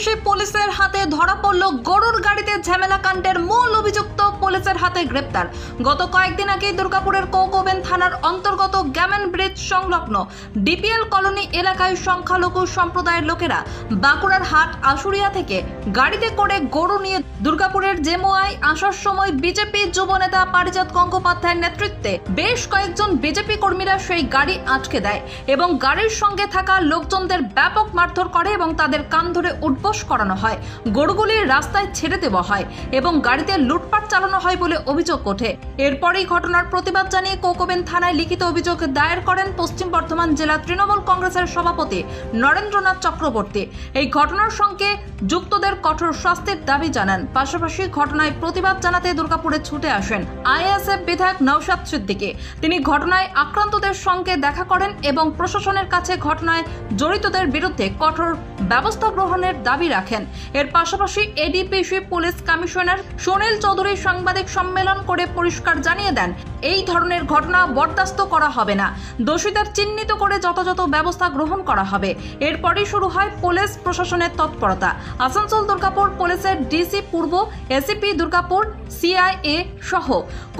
ADPC পুলিশের হাতে ধরা পড়ল গরুর গাড়িতে ঝামেলা কাণ্ডের মূল অভিযুক্ত পুলিশের হাতে গ্রেপ্তার। গত কয়েকদিন আগে দুর্গাপুরের কোকোবেন থানার অন্তর্গত গ্যামেন ব্রিজ সংলগ্ন ডিপিএল কলোনি এলাকায় সংখ্যালঘু সম্প্রদায়ের লোকেরা বাঁকুড়ার হাট আশুরিয়া থেকে গাড়িতে করে গরু নিয়ে দুর্গাপুরের জেমুয়ায় আসার সময় বিজেপি যুবনেতা পারিজাত গঙ্গোপাধ্যায়ের নেতৃত্বে বেশ কয়েকজন বিজেপি কর্মীরা সেই গাড়ি আটকে দেয় এবং গাড়ির সঙ্গে থাকা লোকজনদের ব্যাপক মারধর করে এবং তাদের কান ধরে উঠবোস করানো হয়। গরুগুলি রাস্তায় ছেড়ে দেওয়া হয় এবং গাড়িতে লুটপাট চালানো হয় বলে অভিযোগ ওঠে। এরপরই ঘটনার প্রতিবাদ জানিয়ে কোকোবেন থানায় লিখিত অভিযোগ দায়ের করেন পশ্চিম বর্ধমান জেলা তৃণমূল কংগ্রেসের সভাপতি নরেন্দ্রনাথ চক্রবর্তী। এই ঘটনার সঙ্গে যুক্তদের কঠোর শাস্তির দাবি জানান। পাশাপাশি ঘটনায় প্রতিবাদ জানাতে দুর্গাপুরে ছুটে আসেন আইএসএফ বিধায়ক নওশাদ সিদ্দিকী। তিনি ঘটনায় আক্রান্তদের সঙ্গে দেখা করেন এবং প্রশাসনের কাছে ঘটনায় জড়িতদের বিরুদ্ধে কঠোর ব্যবস্থা গ্রহণের দাবি রাখেন। এর পাশাপাশি ADPC police commissioner Sunil Chowdhury সাংবাদিক সম্মেলন করে পরিষ্কার জানিয়ে দেন, এই ধরনের ঘটনা বরদাস্ত করা হবে না, দোষীদের চিহ্নিত করে যথাযথ ব্যবস্থা গ্রহণ করা হবে। এরপরই শুরু হয় পুলিশ প্রশাসনের তৎপরতা। আসানসোল দুর্গাপুর পুলিশের ডিসি পূর্ব, এসিপি দুর্গাপুর, সিআইএ সহ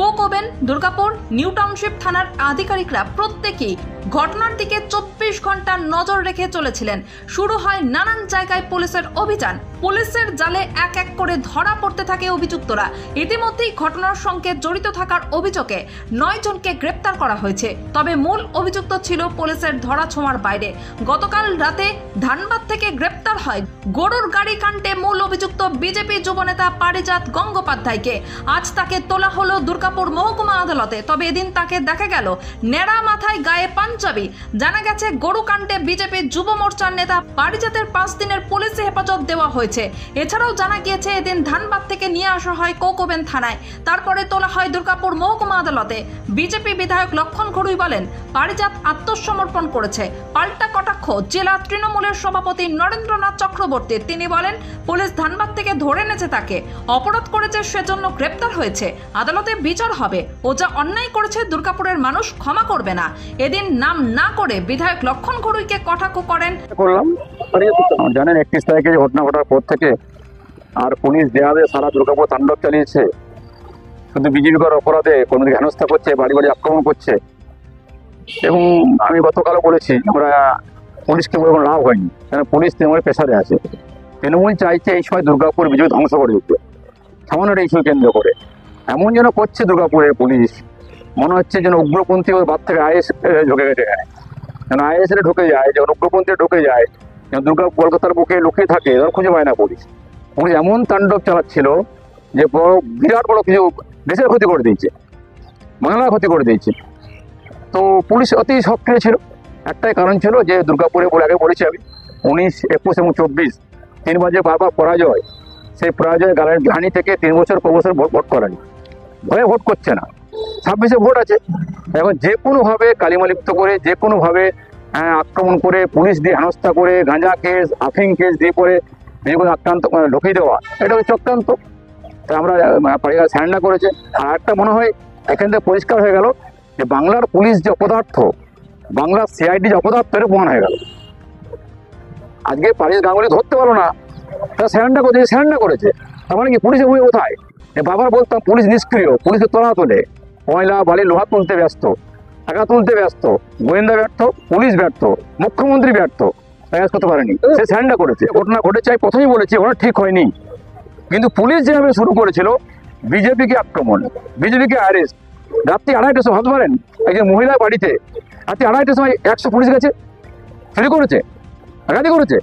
কোকোবেন, দুর্গাপুর, নিউ টাউনশিপ থানার আধিকারিকরা প্রত্যেকেই ঘটনার দিকে 24 ঘন্টা নজর রেখে চলেছিলেন। শুরু হয় নানান জায়গায় পুলিশের অভিযান। পুলিশের জালে এক এক করে ধরা পড়তে থাকে অভিযুক্তরা। ইতিমধ্যেই ঘটনার সঙ্গে জড়িত থাকার অভিযোগে 9 জনকে গ্রেপ্তার করা হয়েছে। তবে মূল অভিযুক্ত ছিল পুলিশের ধরা ছোঁয়ার বাইরে। গতকাল রাতে ধানবাদ থেকে গ্রেপ্তার হয় গরুর গাড়ি কাণ্ডে মূল অভিযুক্ত বিজেপি যুবনেতা পারিজাত গঙ্গোপাধ্যায়কে। আজ তাকে তোলা হলো দুর্গাপুর মহকুমা আদালতে। তবে এদিন তাকে দেখা গেল নেড়া মাথায়, গায়ে পাঞ্জাবি। জানা গেছে গরু কাণ্ডে বিজেপি যুব মোর্চার নেতা পারিজাতের 5 দিনের পুলিশি হেফাজত দেওয়া হয়েছে। এছাড়াও জানা গিয়েছে এদিন ধানবাদ থেকে নিয়ে আসা হয় কোকোবেন থানায়, তারপরে তোলা হয় দুর্গাপুর মহকুমা আদালতে। বিজেপি বিধায়ক লক্ষণ ঘড়ুই বলেন, পারিজাত আত্মসমর্পণ করেছে। পাল্টা কটাক্ষ জেলা তৃণমূলের সভাপতি নরেন্দ্রনাথ চক্রবর্তী। তিনি বলেন, পুলিশ ধানবাদ থেকে ধরে এনেছে, তাকে অপরাধ করেছে, সেজন্য গ্রেপ্তার হয়েছে। আদালতে বিচার হবে। ও যা অন্যায় করেছে দুর্গাপুরের মানুষ ক্ষমা করবে না। এদিন নাম না করে বিধায়ক লক্ষণ ঘড়ুইকে কটাক্ষ করেন। জানেন 31 তারিখে ঘটনা ঘটার পর থেকে আর পুলিশ যেভাবে সারা দুর্গাপুর তাণ্ডব চালিয়েছে, শুধু বিজেপি করার অপরাধে কর্মীদের হেনস্থা করছে, বাড়ি বাড়ি আক্রমণ করছে। এবং আমি গতকালও বলেছি, আমরা পুলিশকে বলে কোনো লাভ হয়নি, কারণ পুলিশ তৃণমূলের প্রেসারে আছে। তৃণমূল চাইছে এই সময় দুর্গাপুর বিজেপি ধ্বংস করে দিতে, সামান্য ইস্যু কেন্দ্র করে এমন যেন করছে দুর্গাপুরের পুলিশ। মনে হচ্ছে যেন উগ্রপন্থী ওর বাদ থেকে আইএস ঢুকে গেছে এখানে, যেন আইএস এর ঢুকে যায়, যেন উগ্রপন্থী ঢুকে যায়, যেন কলকাতার বুকে লুকিয়ে থাকে, তখন খুঁজে পায় না পুলিশ। পুলিশ এমন তাণ্ডব চালাচ্ছিল যে বিরাট বড় কিছু দেশের ক্ষতি করে দিয়েছে, বাংলার ক্ষতি করে দিয়েছে। তো পুলিশ অতি সক্রিয় ছিল। একটাই কারণ ছিল যে দুর্গাপুরে বলে আগে বলেছি আমি, 19, 21 এবং 24 3বার যে বারবার পরাজয়, সেই পরাজয় গালের ঘানি থেকে 3 বছর 5 বছর ভোট করেনি, ভয়ে ভোট করছে না। 26-এ ভোট আছে। এখন যে কোনোভাবে কালিমালিপ্ত করে, যে কোনোভাবে আক্রমণ করে, পুলিশ দিয়ে হেনস্থা করে, গাঁজা কেস, আফিং কেস দিয়ে পরে বিজেপি আক্রান্ত ঢুকিয়ে দেওয়া, এটা হচ্ছে চক্রান্ত। তাই আমরা স্যান্ডা করেছে। আর একটা মনে হয় এখান থেকে পরিষ্কার হয়ে গেল যে বাংলার পুলিশ যে অপদার্থ, বাংলার সিআইডি যে অপদার্থ, এটা প্রমাণ হয়ে গেল। আজকে পারিস গাঙ্গুলি ধরতে পারলো না, তারা স্যান্ডা করেছে। তার মানে কি পুলিশের ভূমিকা কোথায়? বাবার বলতাম পুলিশ নিষ্ক্রিয়, পুলিশের তোলা তোলে, ময়লা বালি লোহা তুলতে ব্যস্ত, টাকা তুলতে ব্যস্ত, গোয়েন্দা ব্যর্থ, পুলিশ ব্যর্থ, মুখ্যমন্ত্রী ব্যর্থ, প্রয়াস করতে পারেনি, সে স্যান্ডা করেছে। ঘটনা ঘটেছে, আমি প্রথমেই বলেছি ওরা ঠিক হয়নি। কিন্তু পুলিশ যেভাবে শুরু করেছিল বিজেপিকে আক্রমণ, বিজেপিকে অ্যারেস্ট, রাত্রি 2:30টার সময় ভাবতে পারেন একজন মহিলার বাড়িতে রাত্রি 2:30টার সময় 100 পুলিশ গেছে, চুরি করেছে, ডাকাতি করেছে।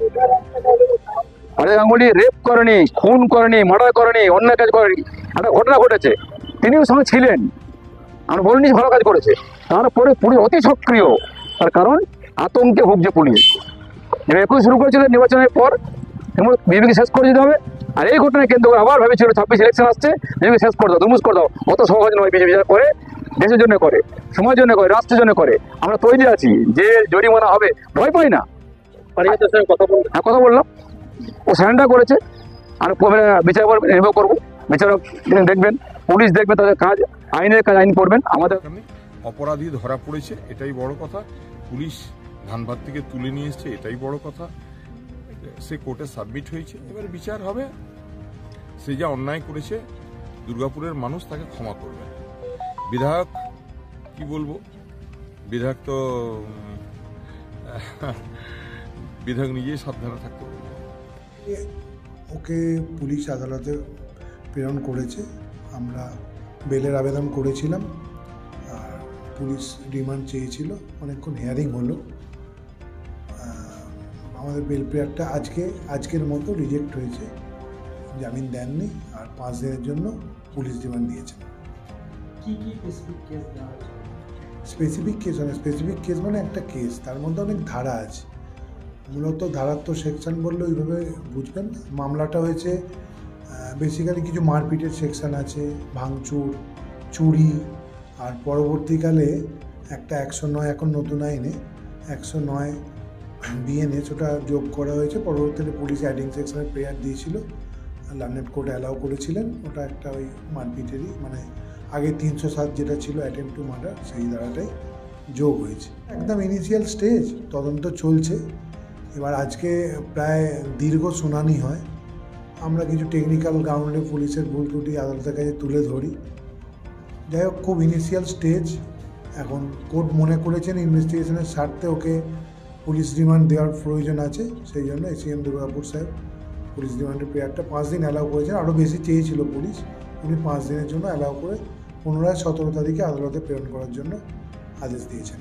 আরে গাঙ্গুলি রেপ করেনি, খুন করেনি, মার্ডার করেনি, অন্যায় কাজ করেনি, একটা ঘটনা ঘটেছে, তিনিও সঙ্গে ছিলেন, আমরা বলিনি ভালো কাজ করেছে। তারপরে পুলিশ অতি সক্রিয়, তার কারণ আতঙ্কে ভুগছে পুলিশ। যেটা 21 শুরু করেছিল নির্বাচনের পর, বিজেপিকে শেষ করে দিতে হবে। আর এই ঘটনায় কেন্দ্র করে আবার ভেবেছিল 26 ইলেকশন আসছে, বিজেপি শেষ করে দাও, দুমুস করে দাও। অত সহজ নয়। বিজেপি যারা করে দেশের জন্য করে, সমাজের জন্য করে, রাষ্ট্রের জন্য করে। আমরা তৈরি আছি, যে জরিমানা হবে ভয় পাই না। কথা বললাম, ও স্যান্ডা করেছে। আর বিচার নির্ভর করবো, বিচারক দেখবেন, পুলিশ দেখবে, তাদের কাজ আইনের কাজ আইন করবেন। আমাদের অপরাধী ধরা পড়েছে, এটাই বড় কথা। পুলিশ ধানবাদ থেকে তুলে নিয়ে এসছে, এটাই বড় কথা। সে কোর্টে সাবমিট হয়েছে, এবার বিচার হবে। সে যা অন্যায় করেছে দুর্গাপুরের মানুষ তাকে ক্ষমা করবে। বিধায়ক কি বলবো, বিধায়ক তো বিধায়ক নিজেই সাবধানে থাকতে বলবে। ওকে পুলিশ আদালতে প্রেরণ করেছে। আমরা বেলের আবেদন করেছিলাম আর পুলিশ রিমান্ড চেয়েছিল, অনেকক্ষণ হিয়ারিং হলো। আমাদের বেল প্রেয়ারটা আজকের মতো রিজেক্ট হয়েছে, জামিন দেননি আর 5 দিনের জন্য পুলিশ রিমান্ড দিয়েছেন। স্পেসিফিক কেস মানে একটা কেস, তার মধ্যে অনেক ধারা আছে। মূলত ধারার তো সেকশন বললে ওইভাবে বুঝবেন। মামলাটা হয়েছে বেসিক্যালি কিছু মারপিটের সেকশন আছে, ভাঙচুর, চুরি, আর পরবর্তীকালে একটা 109 এখন নতুন আইনে 109 বিএনএস ওটা যোগ করা হয়েছে। পরবর্তীকালে পুলিশ অ্যাডিং সেকশনের প্রেয়ার দিয়েছিল, লার্নেড কোর্ট অ্যালাউ করেছিলেন। ওটা একটা ওই মারপিটেরই, মানে আগে 307 যেটা ছিল অ্যাটেম্প টু মার্ডার, সেই ধারাটাই যোগ হয়েছে। একদম ইনিশিয়াল স্টেজ, তদন্ত চলছে। এবার আজকে প্রায় দীর্ঘ শুনানি হয়। আমরা কিছু টেকনিক্যাল গ্রাউন্ডে পুলিশের ভুল ত্রুটি আদালতের কাছে তুলে ধরি। যাই হোক, খুব ইনিশিয়াল স্টেজ। এখন কোর্ট মনে করেছেন ইনভেস্টিগেশনের স্বার্থে ওকে পুলিশ রিমান্ড দেওয়ার প্রয়োজন আছে, সেই জন্য এসিএম দুর্গাপুর সাহেব পুলিশ রিমান্ডের প্রেয়ারটা 5 দিন অ্যালাউ করেছেন। আরও বেশি চেয়েছিল পুলিশ, উনি 5 দিনের জন্য অ্যালাউ করে পুনরায় 17 তারিখে আদালতে প্রেরণ করার জন্য আদেশ দিয়েছেন।